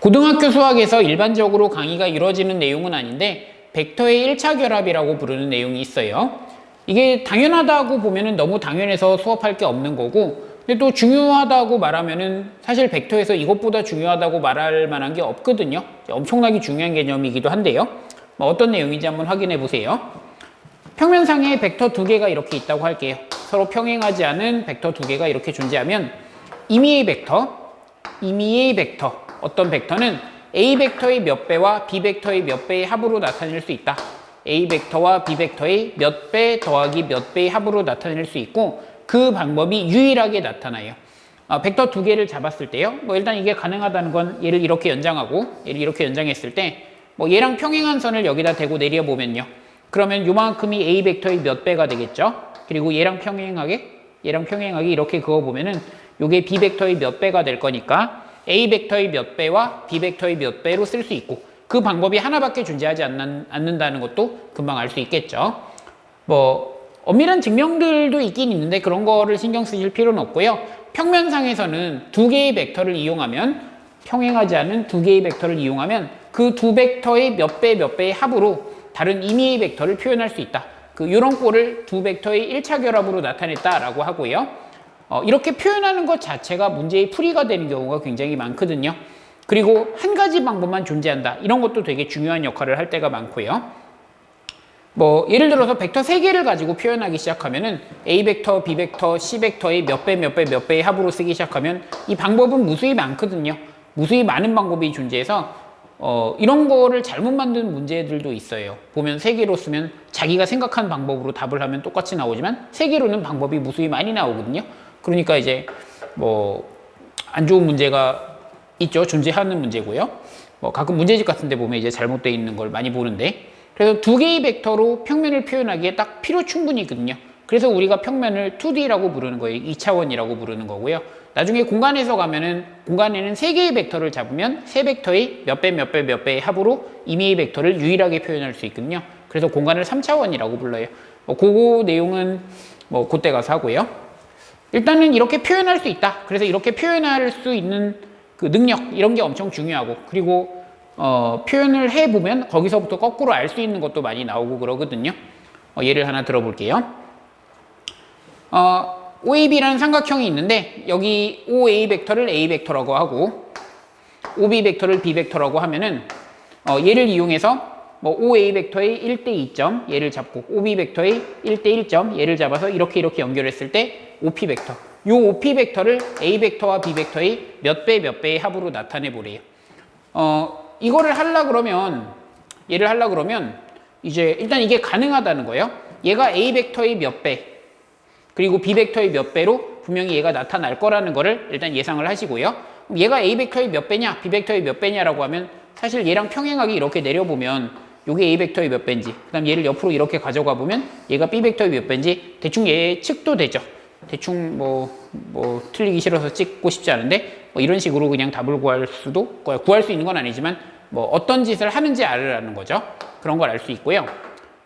고등학교 수학에서 일반적으로 강의가 이루어지는 내용은 아닌데 벡터의 1차 결합이라고 부르는 내용이 있어요. 이게 당연하다고 보면은 너무 당연해서 수업할 게 없는 거고, 근데 또 중요하다고 말하면은 사실 벡터에서 이것보다 중요하다고 말할 만한 게 없거든요. 엄청나게 중요한 개념이기도 한데요. 어떤 내용인지 한번 확인해 보세요. 평면상에 벡터 두 개가 이렇게 있다고 할게요. 서로 평행하지 않은 벡터 두 개가 이렇게 존재하면 임의의 벡터, 어떤 벡터는 A 벡터의 몇 배와 B 벡터의 몇 배의 합으로 나타낼 수 있다. A 벡터와 B 벡터의 몇 배 더하기 몇 배의 합으로 나타낼 수 있고, 그 방법이 유일하게 나타나요. 벡터 두 개를 잡았을 때요. 일단 이게 가능하다는 건 얘를 이렇게 연장하고 얘를 이렇게 연장했을 때 얘랑 평행한 선을 여기다 대고 내려보면요. 그러면 요만큼이 A 벡터의 몇 배가 되겠죠. 그리고 얘랑 평행하게 이렇게 그어보면은 요게 B 벡터의 몇 배가 될 거니까 A 벡터의 몇 배와 B 벡터의 몇 배로 쓸 수 있고, 그 방법이 하나밖에 존재하지 않는다는 것도 금방 알 수 있겠죠. 엄밀한 증명들도 있긴 있는데 그런 거를 신경 쓰실 필요는 없고요. 평면상에서는 두 개의 벡터를 이용하면, 평행하지 않은 두 개의 벡터를 이용하면 그 두 벡터의 몇 배의 합으로 다른 임의의 벡터를 표현할 수 있다. 이런 꼴을 두 벡터의 1차 결합으로 나타냈다라고 하고요. 이렇게 표현하는 것 자체가 문제의 풀이가 되는 경우가 굉장히 많거든요. 그리고 한 가지 방법만 존재한다. 이런 것도 되게 중요한 역할을 할 때가 많고요. 예를 들어서 벡터 3개를 가지고 표현하기 시작하면은 A 벡터, B 벡터, C 벡터의 몇 배의 합으로 쓰기 시작하면 이 방법은 무수히 많거든요. 무수히 많은 방법이 존재해서 이런 거를 잘못 만든 문제들도 있어요. 보면 3개로 쓰면 자기가 생각한 방법으로 답을 하면 똑같이 나오지만 3개로는 방법이 무수히 많이 나오거든요. 그러니까 이제 안 좋은 문제가 있죠. 존재하는 문제고요. 가끔 문제집 같은 데 보면 이제 잘못되어 있는 걸 많이 보는데, 그래서 두 개의 벡터로 평면을 표현하기에 딱 필요 충분이거든요. 그래서 우리가 평면을 2D라고 부르는 거예요. 2차원이라고 부르는 거고요. 나중에 공간에서 가면은 공간에는 3개의 벡터를 잡으면 3벡터의 몇 배의 합으로 임의의 벡터를 유일하게 표현할 수 있거든요. 그래서 공간을 3차원이라고 불러요. 그거 내용은 그때 가서 하고요. 일단은 이렇게 표현할 수 있다. 그래서 이렇게 표현할 수 있는 그 능력, 이런 게 엄청 중요하고, 그리고 표현을 해보면 거기서부터 거꾸로 알 수 있는 것도 많이 나오고 그러거든요. 예를 하나 들어볼게요. OAB라는 삼각형이 있는데 여기 OA 벡터를 A 벡터라고 하고 OB 벡터를 B 벡터라고 하면은 얘를 이용해서 OA 벡터의 1대 2점 얘를 잡고 OB 벡터의 1대 1점 얘를 잡아서 이렇게 연결했을 때 OP 벡터, 요 OP 벡터를 A 벡터와 B 벡터의 몇 배의 합으로 나타내 보래요. 이거를 얘를 하려 그러면 이제 일단 이게 가능하다는 거예요. 얘가 A 벡터의 몇 배, 그리고 B 벡터의 몇 배로 분명히 얘가 나타날 거라는 거를 일단 예상을 하시고요. 얘가 A 벡터의 몇 배냐, B 벡터의 몇 배냐라고 하면 사실 얘랑 평행하게 이렇게 내려보면 요게 A 벡터의 몇 배인지, 그 다음 얘를 옆으로 이렇게 가져가 보면 얘가 B 벡터의 몇 배인지 대충 예측도 되죠. 대충 틀리기 싫어서 찍고 싶지 않은데 이런 식으로 그냥 답을 구할 수 있는 건 아니지만 어떤 짓을 하는지 알으라는 거죠. 그런 걸 알 수 있고요.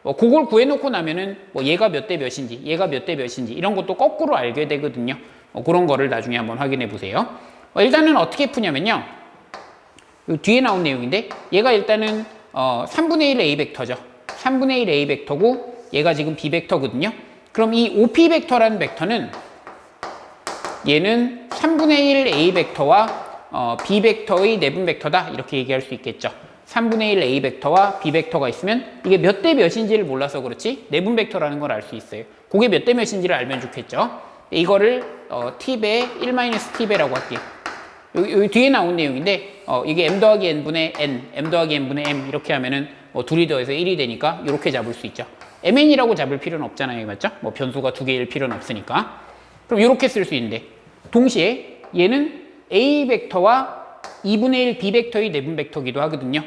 그걸 구해놓고 나면은 얘가 몇 대 몇인지 이런 것도 거꾸로 알게 되거든요. 그런 거를 나중에 한번 확인해 보세요. 일단은 어떻게 푸냐면요. 뒤에 나온 내용인데 얘가 일단은 3분의 1 A 벡터죠. 3분의 1 A 벡터고 얘가 지금 B 벡터거든요. 그럼 이 OP 벡터라는 벡터는 얘는 3분의 1 A 벡터와 B 벡터의 내분 벡터다, 이렇게 얘기할 수 있겠죠. 3분의 1 A 벡터와 B 벡터가 있으면 이게 몇 대 몇인지를 몰라서 그렇지 내분 벡터라는 걸 알 수 있어요. 그게 몇 대 몇인지를 알면 좋겠죠. 이거를 T배 1-T배라고 할게요. 여기 뒤에 나온 내용인데 이게 M 더하기 N분의 N, M 더하기 N분의 M 이렇게 하면은 둘이 더해서 1이 되니까 이렇게 잡을 수 있죠. MN이라고 잡을 필요는 없잖아요. 맞죠? 변수가 두 개일 필요는 없으니까. 그럼 이렇게 쓸 수 있는데 동시에 얘는 A 벡터와 2분의 1 B 벡터의 내분 벡터기도 하거든요.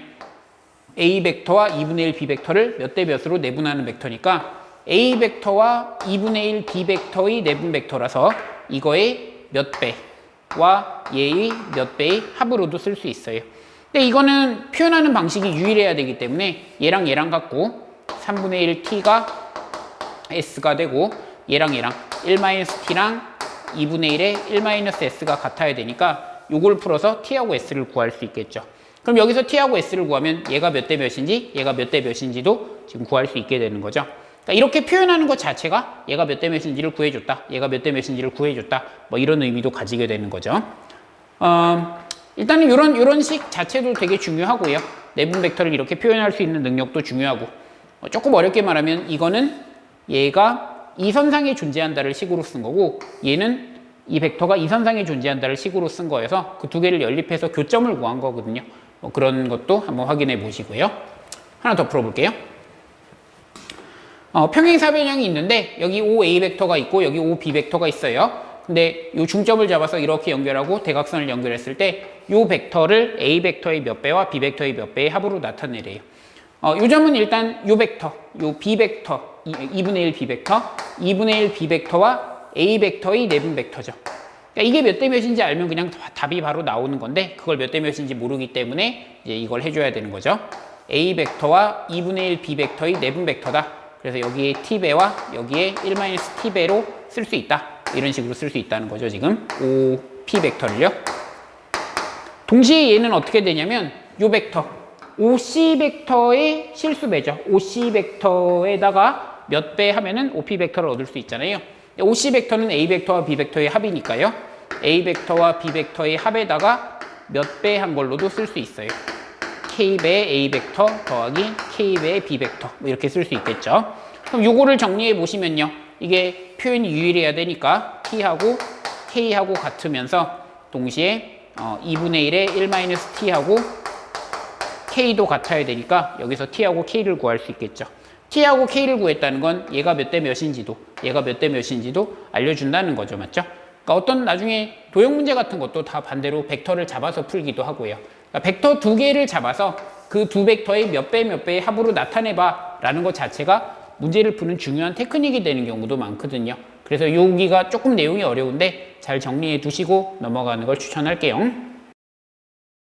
A 벡터와 2분의 1 B 벡터를 몇 대 몇으로 내분하는 벡터니까 A 벡터와 2분의 1 B 벡터의 내분 벡터라서 이거의 몇 배와 얘의 몇 배의 합으로도 쓸 수 있어요. 근데 이거는 표현하는 방식이 유일해야 되기 때문에 얘랑 같고 3분의 1 T가 S가 되고 얘랑 1-T랑 2분의 1에 1-S가 같아야 되니까 요걸 풀어서 t하고 s를 구할 수 있겠죠. 그럼 여기서 t하고 s를 구하면 얘가 몇 대 몇인지 얘가 몇 대 몇인지도 지금 구할 수 있게 되는 거죠. 그러니까 이렇게 표현하는 것 자체가 얘가 몇 대 몇인지를 구해줬다, 얘가 몇 대 몇인지를 구해줬다, 뭐 이런 의미도 가지게 되는 거죠. 일단은 이런 식 자체도 되게 중요하고요. 내분 벡터를 이렇게 표현할 수 있는 능력도 중요하고, 조금 어렵게 말하면 이거는 얘가 이 선상에 존재한다를 식으로 쓴 거고, 얘는 이 벡터가 이 선상에 존재한다를 식으로 쓴 거여서 그 두 개를 연립해서 교점을 구한 거거든요. 뭐 그런 것도 한번 확인해 보시고요. 하나 더 풀어볼게요. 평행사변형이 있는데 여기 OA 벡터가 있고 여기 OB 벡터가 있어요. 근데 이 중점을 잡아서 이렇게 연결하고 대각선을 연결했을 때 이 벡터를 A 벡터의 몇 배와 B 벡터의 몇 배의 합으로 나타내래요. 이 점은 일단 이 벡터, 이 B 벡터, 2분의 1 B 벡터, 2분의 1 B 벡터와 A 벡터의 내분 벡터죠. 그러니까 이게 몇 대 몇인지 알면 그냥 답이 바로 나오는 건데 그걸 몇 대 몇인지 모르기 때문에 이제 이걸 해줘야 되는 거죠. A 벡터와 2분의 1 B 벡터의 내분 벡터다. 그래서 여기에 t배와 여기에 1-t배로 쓸 수 있다. 이런 식으로 쓸 수 있다는 거죠. 지금 OP 벡터를요. 동시에 얘는 어떻게 되냐면 요 벡터 OC 벡터의 실수배죠. OC 벡터에다가 몇 배 하면은 OP 벡터를 얻을 수 있잖아요. OC 벡터는 A 벡터와 B 벡터의 합이니까요. A 벡터와 B 벡터의 합에다가 몇 배 한 걸로도 쓸 수 있어요. K배의 A 벡터 더하기 K배의 B 벡터 뭐 이렇게 쓸 수 있겠죠. 그럼 요거를 정리해 보시면요. 이게 표현이 유일해야 되니까 T하고 K하고 같으면서 동시에 2분의 1에 1-T하고 K도 같아야 되니까 여기서 T하고 K를 구할 수 있겠죠. T하고 K를 구했다는 건 얘가 몇 대 몇인지도 얘가 몇 대 몇인지도 알려준다는 거죠. 맞죠? 그러니까 어떤 나중에 도형 문제 같은 것도 다 반대로 벡터를 잡아서 풀기도 하고요. 그러니까 벡터 두 개를 잡아서 그 두 벡터의 몇 배 몇 배의 합으로 나타내봐 라는 것 자체가 문제를 푸는 중요한 테크닉이 되는 경우도 많거든요. 그래서 여기가 조금 내용이 어려운데 잘 정리해 두시고 넘어가는 걸 추천할게요.